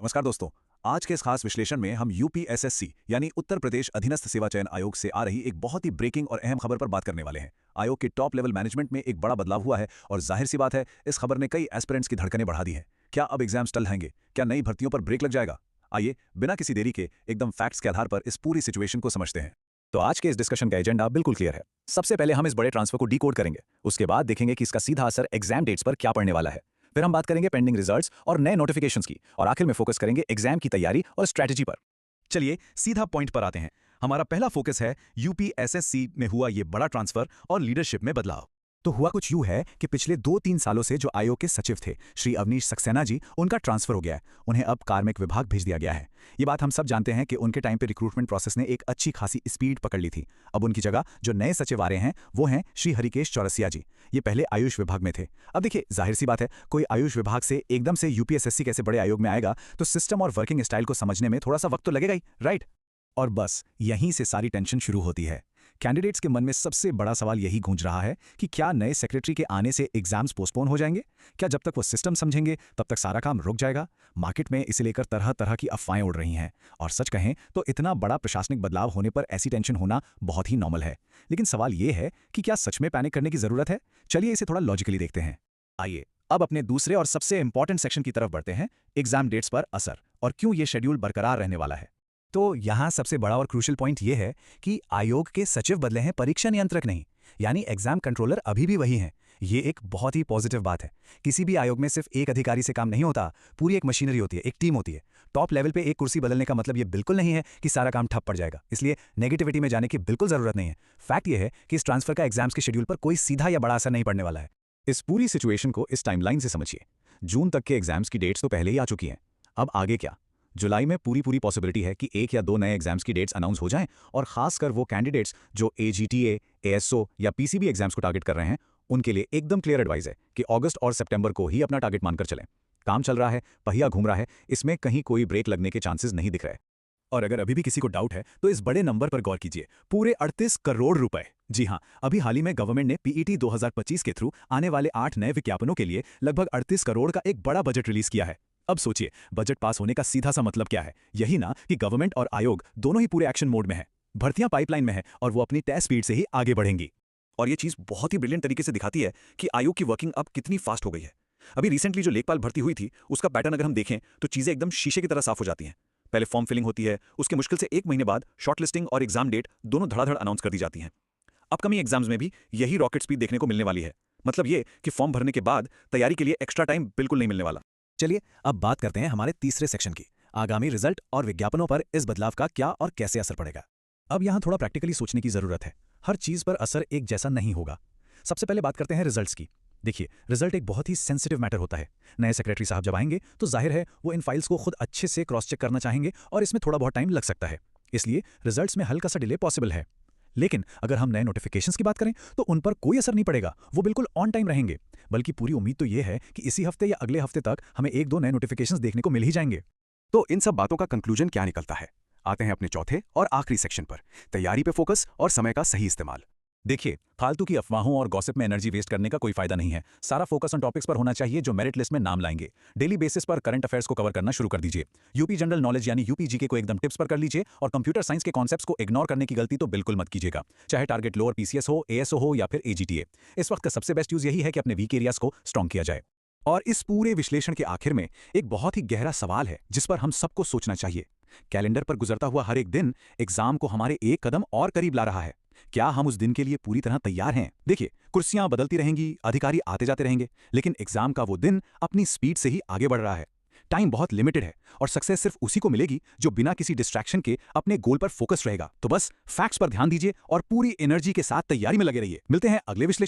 नमस्कार दोस्तों। आज के इस खास विश्लेषण में हम यूपीएसएससी यानी उत्तर प्रदेश अधीनस्थ सेवा चयन आयोग से आ रही एक बहुत ही ब्रेकिंग और अहम खबर पर बात करने वाले हैं। आयोग के टॉप लेवल मैनेजमेंट में एक बड़ा बदलाव हुआ है और जाहिर सी बात है, इस खबर ने कई एस्पिरेंट्स की धड़कनें बढ़ा दी हैं। क्या अब एग्जाम्स टल जाएंगे? क्या नई भर्तियों पर ब्रेक लग जाएगा? आइए बिना किसी देरी के एकदम फैक्ट्स के आधार पर इस पूरी सिचुएशन को समझते हैं। तो आज के इस डिस्कशन का एजेंडा बिल्कुल क्लियर है। सबसे पहले हम इस बड़े ट्रांसफर को डीकोड करेंगे, उसके बाद देखेंगे कि इसका सीधा असर एग्जाम डेट्स पर क्या पड़ने वाला है। फिर हम बात करेंगे पेंडिंग रिजल्ट्स और नए नोटिफिकेशंस की, और आखिर में फोकस करेंगे एग्जाम की तैयारी और स्ट्रेटजी पर। चलिए सीधा पॉइंट पर आते हैं। हमारा पहला फोकस है यूपीएसएससी में हुआ ये बड़ा ट्रांसफर और लीडरशिप में बदलाव। तो हुआ कुछ यूं है कि पिछले 2-3 सालों से जो आयोग के सचिव थे श्री अवनीश सक्सेना जी, उनका ट्रांसफर हो गया है। उन्हें अब कार्मिक विभाग भेज दिया गया है। ये बात हम सब जानते हैं कि उनके टाइम पे रिक्रूटमेंट प्रोसेस ने एक अच्छी खासी स्पीड पकड़ ली थी। अब उनकी जगह जो नए सचिव आ रहे हैं वो हैं श्री हरिकेश चौरसिया जी। ये पहले आयुष विभाग में थे। अब देखिए, जाहिर सी बात है, कोई आयुष विभाग से एकदम से यूपीएसएससी कैसे बड़े आयोग में आएगा, तो सिस्टम और वर्किंग स्टाइल को समझने में थोड़ा सा वक्त तो लगेगा ही, राइट? और बस यहीं से सारी टेंशन शुरू होती है। कैंडिडेट्स के मन में सबसे बड़ा सवाल यही गूंज रहा है कि क्या नए सेक्रेटरी के आने से एग्जाम्स पोस्टपोन हो जाएंगे? क्या जब तक वो सिस्टम समझेंगे तब तक सारा काम रुक जाएगा? मार्केट में इसे लेकर तरह तरह की अफवाहें उड़ रही हैं, और सच कहें तो इतना बड़ा प्रशासनिक बदलाव होने पर ऐसी टेंशन होना बहुत ही नॉर्मल है। लेकिन सवाल ये है कि क्या सच में पैनिक करने की जरूरत है? चलिए इसे थोड़ा लॉजिकली देखते हैं। आइए अब अपने दूसरे और सबसे इंपॉर्टेंट सेक्शन की तरफ बढ़ते हैं, एग्जाम डेट्स पर असर और क्यों ये शेड्यूल बरकरार रहने वाला है। तो यहाँ सबसे बड़ा और क्रूशियल पॉइंट ये है कि आयोग के सचिव बदले हैं, परीक्षा नियंत्रक नहीं। यानी एग्जाम कंट्रोलर अभी भी वही हैं। ये एक बहुत ही पॉजिटिव बात है। किसी भी आयोग में सिर्फ एक अधिकारी से काम नहीं होता, पूरी एक मशीनरी होती है, एक टीम होती है। टॉप लेवल पे एक कुर्सी बदलने का मतलब ये बिल्कुल नहीं है कि सारा काम ठप पड़ जाएगा, इसलिए नेगेटिविटी में जाने की बिल्कुल जरूरत नहीं है। फैक्ट ये है कि इस ट्रांसफर का एग्जाम्स के शेड्यूल पर कोई सीधा या बड़ा असर नहीं पड़ने वाला है। इस पूरी सिचुएशन को इस टाइमलाइन से समझिए। जून तक के एग्जाम्स की डेट्स तो पहले ही आ चुकी हैं। अब आगे क्या? जुलाई में पूरी पॉसिबिलिटी है कि 1 या 2 नए एग्जाम्स की डेट्स अनाउंस हो जाएं, और खासकर वो कैंडिडेट्स जो एजीटीए, एएसओ या पीसीबी एग्जाम्स को टारगेट कर रहे हैं, उनके लिए एकदम क्लियर एडवाइस है कि अगस्त और सितंबर को ही अपना टारगेट मानकर चलें। काम चल रहा है, पहिया घूम रहा है, इसमें कहीं कोई ब्रेक लगने के चांसेस नहीं दिख रहे। और अगर अभी भी किसी को डाउट है तो इस बड़े नंबर पर गौर कीजिए, पूरे 38 करोड़ रुपए। जी हां, अभी हाल ही में गवर्नमेंट ने पीईटी 2025 के थ्रू आने वाले 8 नए विज्ञापनों के लिए लगभग 38 करोड़ का एक बड़ा बजट रिलीज किया है। अब सोचिए, बजट पास होने का सीधा सा मतलब क्या है? यही ना कि गवर्नमेंट और आयोग दोनों ही पूरे एक्शन मोड में है। भर्तियां पाइपलाइन में है और वो अपनी तय स्पीड से ही आगे बढ़ेंगी। और ये चीज बहुत ही ब्रिलियंट तरीके से दिखाती है कि आयोग की वर्किंग अब कितनी फास्ट हो गई है। अभी रिसेंटली जो लेखपाल भर्ती हुई थी, उसका पैटर्न अगर हम देखें तो चीजें एकदम शीशे की तरह साफ हो जाती हैं। पहले फॉर्म फिलिंग होती है, उसके मुश्किल से 1 महीने बाद शॉर्टलिस्टिंग और एग्जाम डेट दोनों धड़ाधड़ अनाउंस कर दी जाती हैं। अपकमिंग एग्जाम्स में भी यही रॉकेट स्पीड देखने को मिलने वाली है। मतलब ये कि फॉर्म भरने के बाद तैयारी के लिए एक्स्ट्रा टाइम बिल्कुल नहीं मिलने वाला। चलिए अब बात करते हैं हमारे तीसरे सेक्शन की, आगामी रिजल्ट और विज्ञापनों पर इस बदलाव का क्या और कैसे असर पड़ेगा। अब यहां थोड़ा प्रैक्टिकली सोचने की जरूरत है। हर चीज पर असर एक जैसा नहीं होगा। सबसे पहले बात करते हैं रिजल्ट्स की। देखिए, रिजल्ट एक बहुत ही सेंसिटिव मैटर होता है। नए सेक्रेटरी साहब जब आएंगे तो जाहिर है वो इन फाइल्स को खुद अच्छे से क्रॉस चेक करना चाहेंगे, और इसमें थोड़ा बहुत टाइम लग सकता है। इसलिए रिजल्ट्स में हल्का सा डिले पॉसिबल है। लेकिन अगर हम नए नोटिफिकेशंस की बात करें तो उन पर कोई असर नहीं पड़ेगा, वो बिल्कुल ऑन टाइम रहेंगे। बल्कि पूरी उम्मीद तो ये है कि इसी हफ्ते या अगले हफ्ते तक हमें 1-2 नए नोटिफिकेशंस देखने को मिल ही जाएंगे। तो इन सब बातों का कंक्लूजन क्या निकलता है? आते हैं अपने चौथे और आखिरी सेक्शन पर, तैयारी पे फोकस और समय का सही इस्तेमाल। देखिए, फालतू की अफवाहों और गॉसिप में एनर्जी वेस्ट करने का कोई फायदा नहीं है। सारा फोकस उन टॉपिक्स पर होना चाहिए जो मेरिट लिस्ट में नाम लाएंगे। डेली बेसिस पर करंट अफेयर्स को कवर करना शुरू कर दीजिए। यूपी जनरल नॉलेज यानी यूपीजीके को एकदम टिप्स पर कर लीजिए, और कंप्यूटर साइंस के कॉन्सेप्ट्स को इग्नोर करने की गलती तो बिल्कुल मत कीजिएगा, चाहे टारगेट लोअर पीसीएस हो, एएसओ हो या फिर एजीटीए। इस वक्त का सबसे बेस्ट यूज यही है कि अपने वीक एरियाज को स्ट्रॉन्ग किया जाए। और इस पूरे विश्लेषण के आखिर में एक बहुत ही गहरा सवाल है जिस पर हम सबको सोचना चाहिए। कैलेंडर पर गुजरता हुआ हर एक दिन एग्जाम को हमारे एक कदम और करीब ला रहा है। क्या हम उस दिन के लिए पूरी तरह तैयार हैं? देखिए, कुर्सियां बदलती रहेंगी, अधिकारी आते जाते रहेंगे, लेकिन एग्जाम का वो दिन अपनी स्पीड से ही आगे बढ़ रहा है। टाइम बहुत लिमिटेड है, और सक्सेस सिर्फ उसी को मिलेगी जो बिना किसी डिस्ट्रैक्शन के अपने गोल पर फोकस रहेगा। तो बस फैक्ट्स पर ध्यान दीजिए और पूरी एनर्जी के साथ तैयारी में लगे रहिए। मिलते हैं अगले विश्लेषण